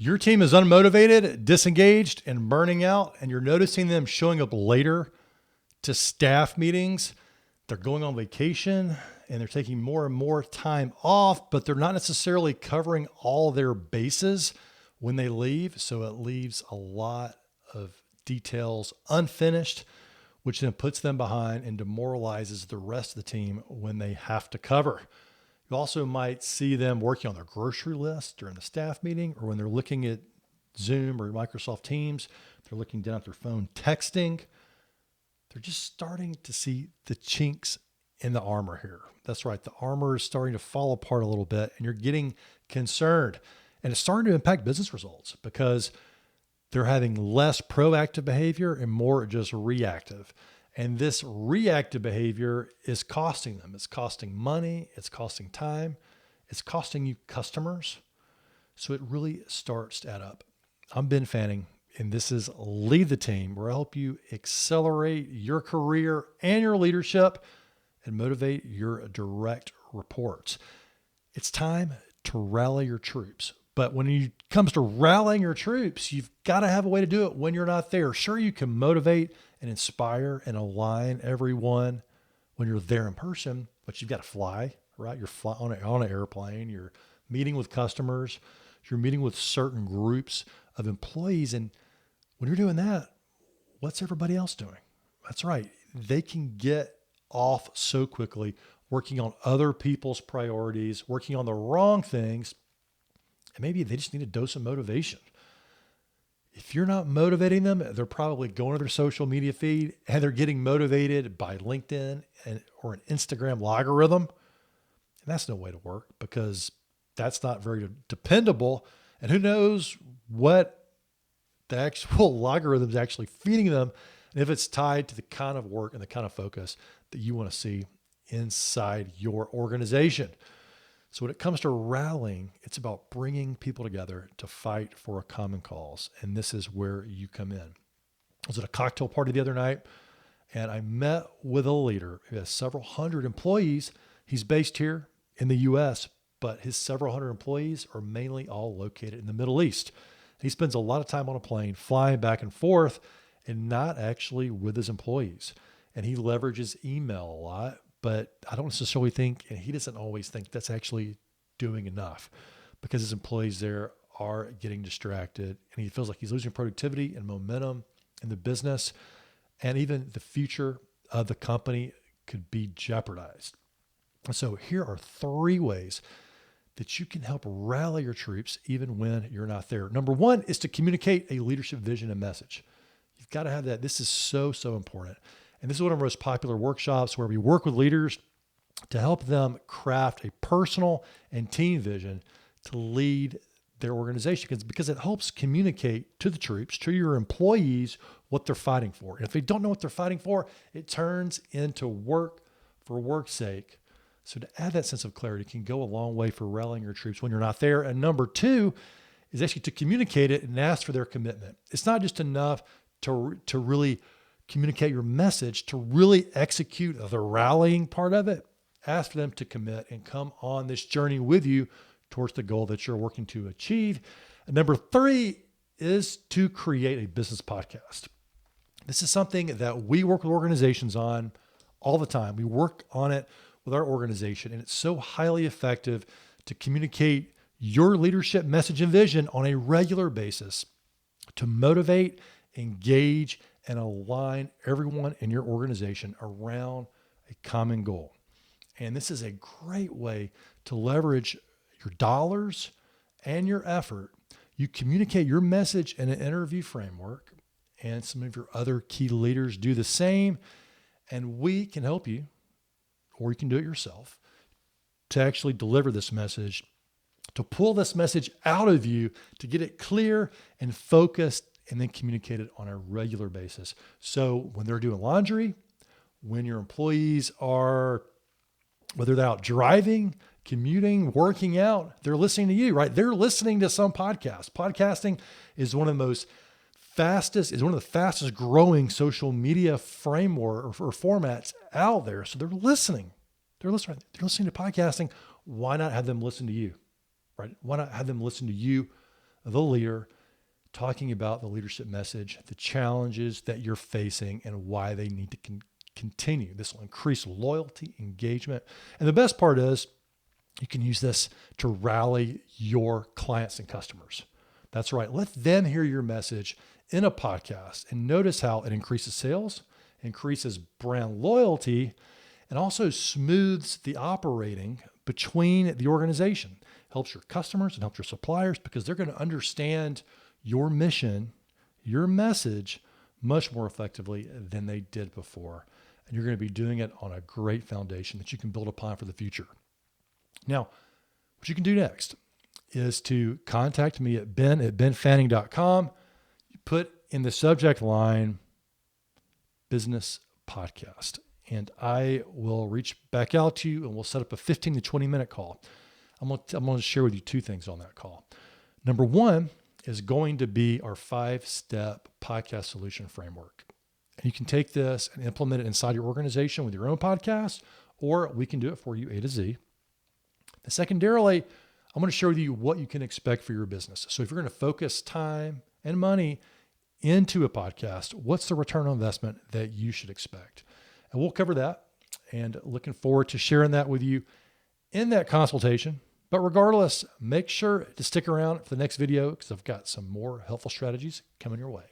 Your team is unmotivated, disengaged, and burning out, and you're noticing them showing up later to staff meetings. They're going on vacation and they're taking more and more time off, but they're not necessarily covering all their bases when they leave. So it leaves a lot of details unfinished, which then puts them behind and demoralizes the rest of the team when they have to cover. You also might see them working on their grocery list during the staff meeting, or when they're looking at Zoom or Microsoft Teams, they're looking down at their phone texting. They're just starting to see the chinks in the armor here. That's right. The armor is starting to fall apart a little bit and you're getting concerned. And it's starting to impact business results because they're having less proactive behavior and more just reactive. And this reactive behavior is costing them. It's costing money. It's costing time. It's costing you customers. So it really starts to add up. I'm Ben Fanning, and this is Lead the Team, where I help you accelerate your career and your leadership and motivate your direct reports. It's time to rally your troops. But when it comes to rallying your troops, you've got to have a way to do it when you're not there. Sure, you can motivate and inspire and align everyone when you're there in person, but you've got to fly, right? You're on an airplane, you're meeting with customers, you're meeting with certain groups of employees. And when you're doing that, what's everybody else doing? That's right. They can get off so quickly working on other people's priorities, working on the wrong things. And maybe they just need a dose of motivation. If you're not motivating them, they're probably going to their social media feed and they're getting motivated by LinkedIn or an Instagram logarithm. And that's no way to work because that's not very dependable. And who knows what the actual logarithm is actually feeding them and if it's tied to the kind of work and the kind of focus that you want to see inside your organization. So when it comes to rallying, it's about bringing people together to fight for a common cause. And this is where you come in. I was at a cocktail party the other night and I met with a leader who has several hundred employees. He's based here in the US, but his several hundred employees are mainly all located in the Middle East. He spends a lot of time on a plane flying back and forth and not actually with his employees. And he leverages email a lot. But I don't necessarily think, and he doesn't always think that's actually doing enough because his employees there are getting distracted and he feels like he's losing productivity and momentum in the business. And even the future of the company could be jeopardized. And so here are 3 ways that you can help rally your troops even when you're not there. Number 1 is to communicate a leadership vision and message. You've got to have that. This is so, so important. And this is one of our most popular workshops where we work with leaders to help them craft a personal and team vision to lead their organization because it helps communicate to the troops, to your employees, what they're fighting for. And if they don't know what they're fighting for, it turns into work for work's sake. So to add that sense of clarity can go a long way for rallying your troops when you're not there. And number 2 is actually to communicate it and ask for their commitment. It's not just enough to really communicate your message, to really execute the rallying part of it. Ask for them to commit and come on this journey with you towards the goal that you're working to achieve. And number 3 is to create a business podcast. This is something that we work with organizations on all the time. We work on it with our organization, and it's so highly effective to communicate your leadership message and vision on a regular basis to motivate, engage, and align everyone in your organization around a common goal. And this is a great way to leverage your dollars and your effort. You communicate your message in an interview framework, and some of your other key leaders do the same. And we can help you, or you can do it yourself, to actually deliver this message, to pull this message out of you, to get it clear and focused, and then communicate it on a regular basis. So when they're doing laundry, when your employees are, whether they're out driving, commuting, working out, they're listening to you, right? They're listening to some podcast. Podcasting is one of the fastest growing social media framework or formats out there. So they're listening. They're listening to podcasting. Why not have them listen to you, right? Why not have them listen to you the leader, talking about the leadership message, the challenges that you're facing, and why they need to continue. This will increase loyalty, engagement. And the best part is you can use this to rally your clients and customers. That's right. Let them hear your message in a podcast and notice how it increases sales, increases brand loyalty, and also smooths the operating between the organization. Helps your customers and helps your suppliers because they're going to understand your mission, your message much more effectively than they did before. And you're going to be doing it on a great foundation that you can build upon for the future. Now, what you can do next is to contact me at ben@benfanning.com. You put in the subject line, business podcast, and I will reach back out to you and we'll set up a 15 to 20 minute call. I'm going to share with you two things on that call. Number one is going to be our 5-step podcast solution framework. And you can take this and implement it inside your organization with your own podcast, or we can do it for you A to Z. And secondarily, I'm going to share with you what you can expect for your business. So if you're going to focus time and money into a podcast, what's the return on investment that you should expect? And we'll cover that, and looking forward to sharing that with you in that consultation. But regardless, make sure to stick around for the next video because I've got some more helpful strategies coming your way.